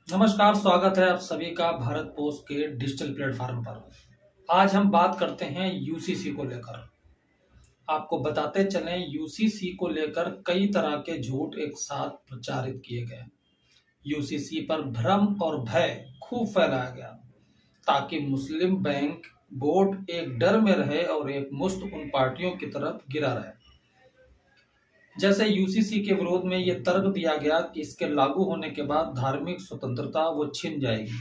नमस्कार, स्वागत है आप सभी का भारत पोस्ट के डिजिटल प्लेटफॉर्म पर। आज हम बात करते हैं यूसीसी को लेकर। आपको बताते चलें, यूसीसी को लेकर कई तरह के झूठ एक साथ प्रचारित किए गए। यूसीसी पर भ्रम और भय खूब फैलाया गया ताकि मुस्लिम बैंक बोर्ड एक डर में रहे और एक मुश्त उन पार्टियों की तरफ गिरा रहे। जैसे यूसीसी के विरोध में ये तर्क दिया गया कि इसके लागू होने के बाद धार्मिक स्वतंत्रता वो छिन जाएगी,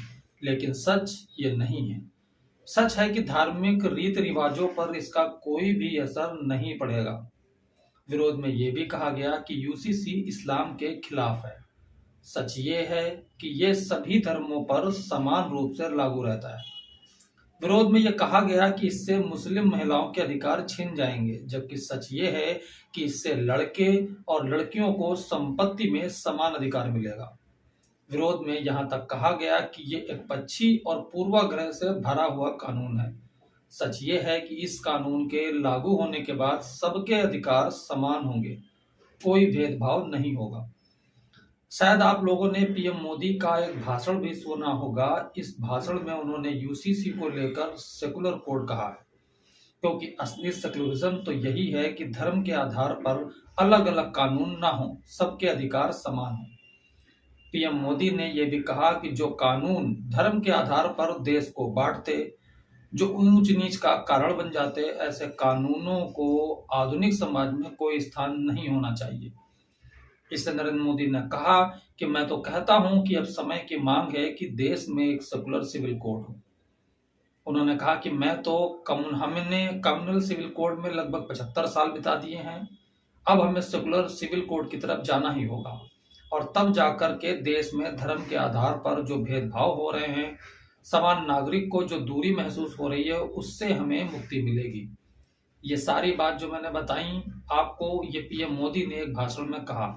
लेकिन सच ये नहीं है। सच है कि धार्मिक रीति रिवाजों पर इसका कोई भी असर नहीं पड़ेगा। विरोध में ये भी कहा गया कि यूसीसी इस्लाम के खिलाफ है। सच ये है कि ये सभी धर्मों पर समान रूप से लागू रहता है। विरोध में यह कहा गया कि इससे मुस्लिम महिलाओं के अधिकार छिन जाएंगे, जबकि सच ये है कि इससे लड़के और लड़कियों को संपत्ति में समान अधिकार मिलेगा। विरोध में यहां तक कहा गया कि ये एक पक्षी और पूर्वाग्रह से भरा हुआ कानून है। सच ये है कि इस कानून के लागू होने के बाद सबके अधिकार समान होंगे, कोई भेदभाव नहीं होगा। शायद आप लोगों ने पीएम मोदी का एक भाषण भी सुना होगा। इस भाषण में उन्होंने यूसीसी को लेकर सेकुलर कोड कहा है, क्योंकि असली सेकुलरिज्म तो यही है कि धर्म के आधार पर अलग अलग कानून ना हो, सबके अधिकार समान हो। पीएम मोदी ने यह भी कहा कि जो कानून धर्म के आधार पर देश को बांटते, जो ऊंच नीच का कारण बन जाते, ऐसे कानूनों को आधुनिक समाज में कोई स्थान नहीं होना चाहिए। इससे नरेंद्र मोदी ने कहा कि मैं तो कहता हूं कि अब समय की मांग है कि देश में एक सेकुलर सिविल कोड हो। उन्होंने कहा कि हमने कम्युनल सिविल कोड में लगभग 75 साल बिता दिए हैं। अब हमें सेकुलर सिविल कोड की तरफ जाना ही होगा, और तब जाकर के देश में धर्म के आधार पर जो भेदभाव हो रहे हैं, समान नागरिक को जो दूरी महसूस हो रही है, उससे हमें मुक्ति मिलेगी। ये सारी बात जो मैंने बताई आपको, ये पीएम मोदी ने एक भाषण में कहा।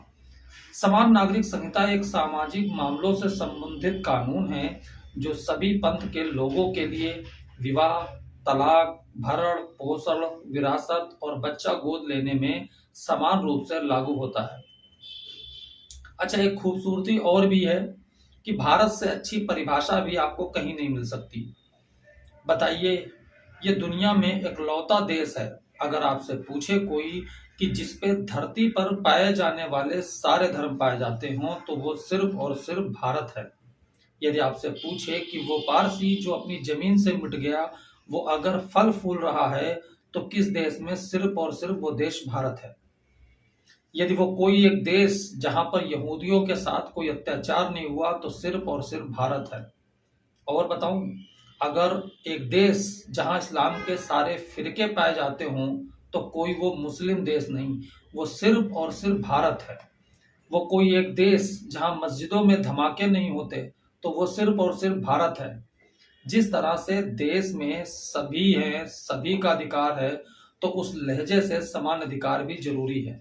समान नागरिक संहिता एक सामाजिक मामलों से संबंधित कानून है जो सभी पंथ के लोगों के लिए विवाह, तलाक, भरण पोषण, विरासत और बच्चा गोद लेने में समान रूप से लागू होता है। अच्छा, एक खूबसूरती और भी है कि भारत से अच्छी परिभाषा भी आपको कहीं नहीं मिल सकती। बताइए, ये दुनिया में इकलौता देश है, अगर आपसे पूछे कोई कि जिसपे धरती पर पाए जाने वाले सारे धर्म पाए जाते हों, तो वो सिर्फ और सिर्फ भारत है। यदि आपसे पूछे कि वो पारसी जो अपनी जमीन से मिट गया, वो अगर फल फूल रहा है तो किस देश में, सिर्फ और सिर्फ वो देश भारत है। यदि वो कोई एक देश जहां पर यहूदियों के साथ कोई अत्याचार नहीं हुआ, तो सिर्फ और सिर्फ भारत है। और बताऊं, अगर एक देश जहां इस्लाम के सारे फिरके पाए जाते हों, तो कोई वो मुस्लिम देश नहीं, वो सिर्फ और सिर्फ भारत है। वो कोई एक देश जहां मस्जिदों में धमाके नहीं होते, तो वो सिर्फ और सिर्फ भारत है। जिस तरह से देश में सभी हैं, सभी का अधिकार है, तो उस लहजे से समान अधिकार भी जरूरी है।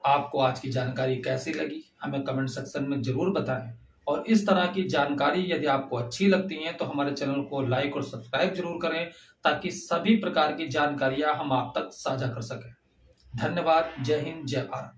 आपको आज की जानकारी कैसी लगी, हमें कमेंट सेक्शन में जरूर बताएं। और इस तरह की जानकारी यदि आपको अच्छी लगती है तो हमारे चैनल को लाइक और सब्सक्राइब जरूर करें, ताकि सभी प्रकार की जानकारियां हम आप तक साझा कर सकें। धन्यवाद। जय हिंद, जय भारत।